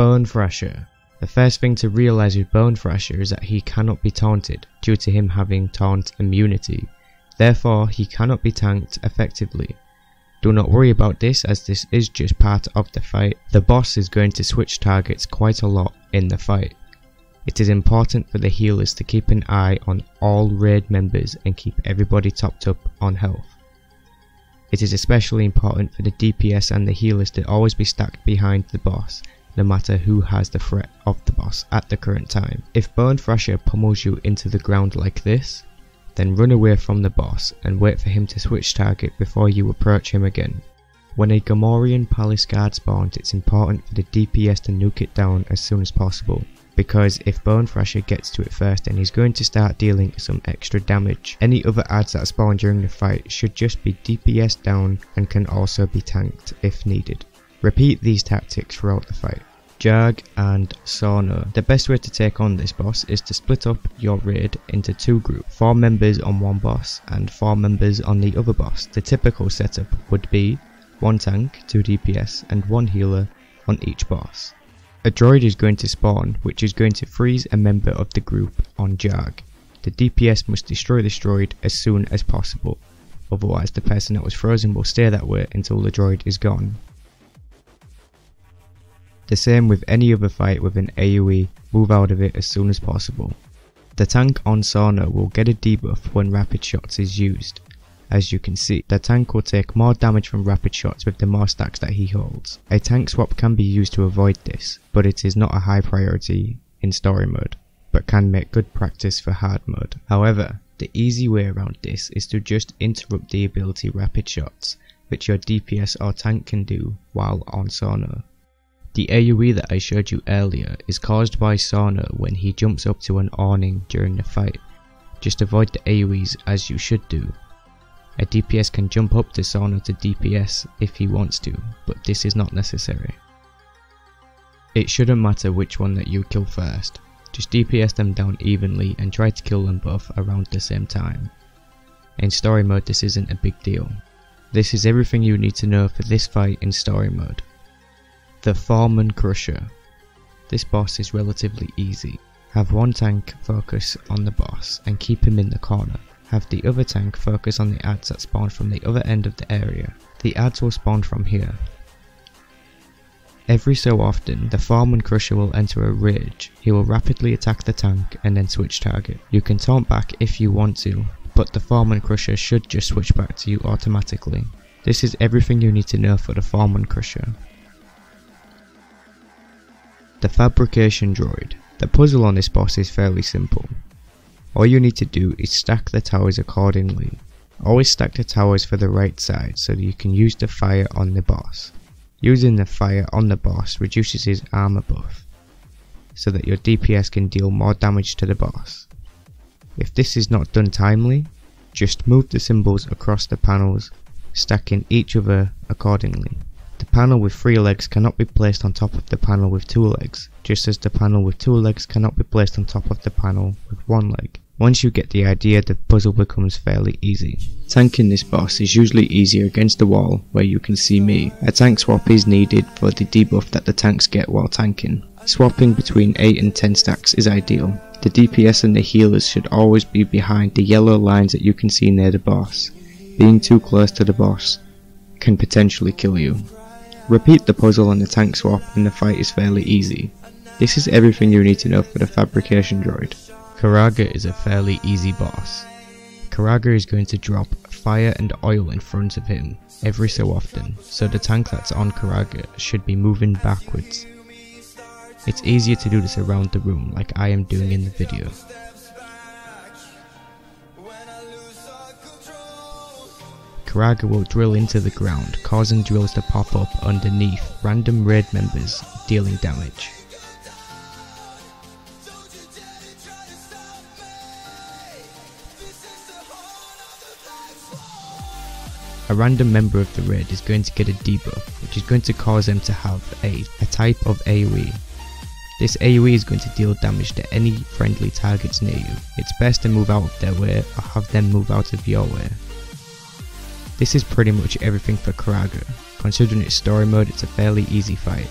Bonecrusher. The first thing to realise with Bonecrusher is that he cannot be taunted due to him having taunt immunity. Therefore, he cannot be tanked effectively. Do not worry about this, as this is just part of the fight. The boss is going to switch targets quite a lot in the fight. It is important for the healers to keep an eye on all raid members and keep everybody topped up on health. It is especially important for the DPS and the healers to always be stacked behind the boss, no matter who has the threat of the boss at the current time. If Bonecrusher pummels you into the ground like this, then run away from the boss and wait for him to switch target before you approach him again. When a Gamorrean Palace Guard spawns, it's important for the DPS to nuke it down as soon as possible, because if Bonecrusher gets to it first, then he's going to start dealing some extra damage. Any other adds that spawn during the fight should just be DPS down and can also be tanked if needed. Repeat these tactics throughout the fight. Jag and SWTOR. The best way to take on this boss is to split up your raid into two groups, 4 members on one boss and 4 members on the other boss. The typical setup would be 1 tank, 2 DPS and 1 healer on each boss. A droid is going to spawn, which is going to freeze a member of the group on Jag. The DPS must destroy this droid as soon as possible, otherwise the person that was frozen will stay that way until the droid is gone. The same with any other fight with an AoE, move out of it as soon as possible. The tank on SWTOR will get a debuff when rapid shots is used. As you can see, the tank will take more damage from rapid shots with the more stacks that he holds. A tank swap can be used to avoid this, but it is not a high priority in story mode, but can make good practice for hard mode. However, the easy way around this is to just interrupt the ability rapid shots, which your DPS or tank can do while on SWTOR. The AoE that I showed you earlier is caused by SWTOR when he jumps up to an awning during the fight. Just avoid the AoEs as you should do. A DPS can jump up to SWTOR to DPS if he wants to, but this is not necessary. It shouldn't matter which one that you kill first, just DPS them down evenly and try to kill them both around the same time. In story mode this isn't a big deal. This is everything you need to know for this fight in story mode. The Bonecrusher. This boss is relatively easy. Have 1 tank focus on the boss and keep him in the corner. Have the other tank focus on the adds that spawn from the other end of the area. The adds will spawn from here. Every so often, the Bonecrusher will enter a rage. He will rapidly attack the tank and then switch target. You can taunt back if you want to, but the Bonecrusher should just switch back to you automatically. This is everything you need to know for the Bonecrusher. The Fabrication Droid. The puzzle on this boss is fairly simple. All you need to do is stack the towers accordingly. Always stack the towers for the right side so that you can use the fire on the boss. Using the fire on the boss reduces his armor buff, so that your DPS can deal more damage to the boss. If this is not done timely, just move the symbols across the panels, stacking each other accordingly. The panel with 3 legs cannot be placed on top of the panel with 2 legs, just as the panel with 2 legs cannot be placed on top of the panel with 1 leg. Once you get the idea, the puzzle becomes fairly easy. Tanking this boss is usually easier against the wall where you can see me. A tank swap is needed for the debuff that the tanks get while tanking. Swapping between 8 and 10 stacks is ideal. The DPS and the healers should always be behind the yellow lines that you can see near the boss. Being too close to the boss can potentially kill you. Repeat the puzzle on the tank swap and the fight is fairly easy. This is everything you need to know for the Fabrication Droid. Karagga is a fairly easy boss. Karagga is going to drop fire and oil in front of him every so often, so the tank that's on Karagga should be moving backwards. It's easier to do this around the room like I am doing in the video. Karagga will drill into the ground, causing drills to pop up underneath random raid members, dealing damage. A random member of the raid is going to get a debuff, which is going to cause them to have a type of AoE. This AoE is going to deal damage to any friendly targets near you. It's best to move out of their way or have them move out of your way. This is pretty much everything for Karagga. Considering its story mode, it's a fairly easy fight.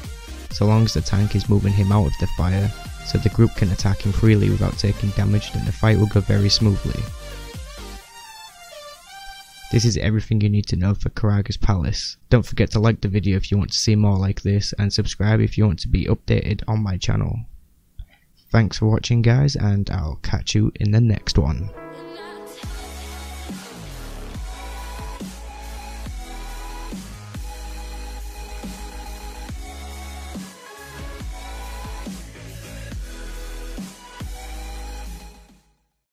so long as the tank is moving him out of the fire, so the group can attack him freely without taking damage, then the fight will go very smoothly. This is everything you need to know for Karagga's Palace. Don't forget to like the video if you want to see more like this, and subscribe if you want to be updated on my channel. Thanks for watching guys, and I'll catch you in the next one.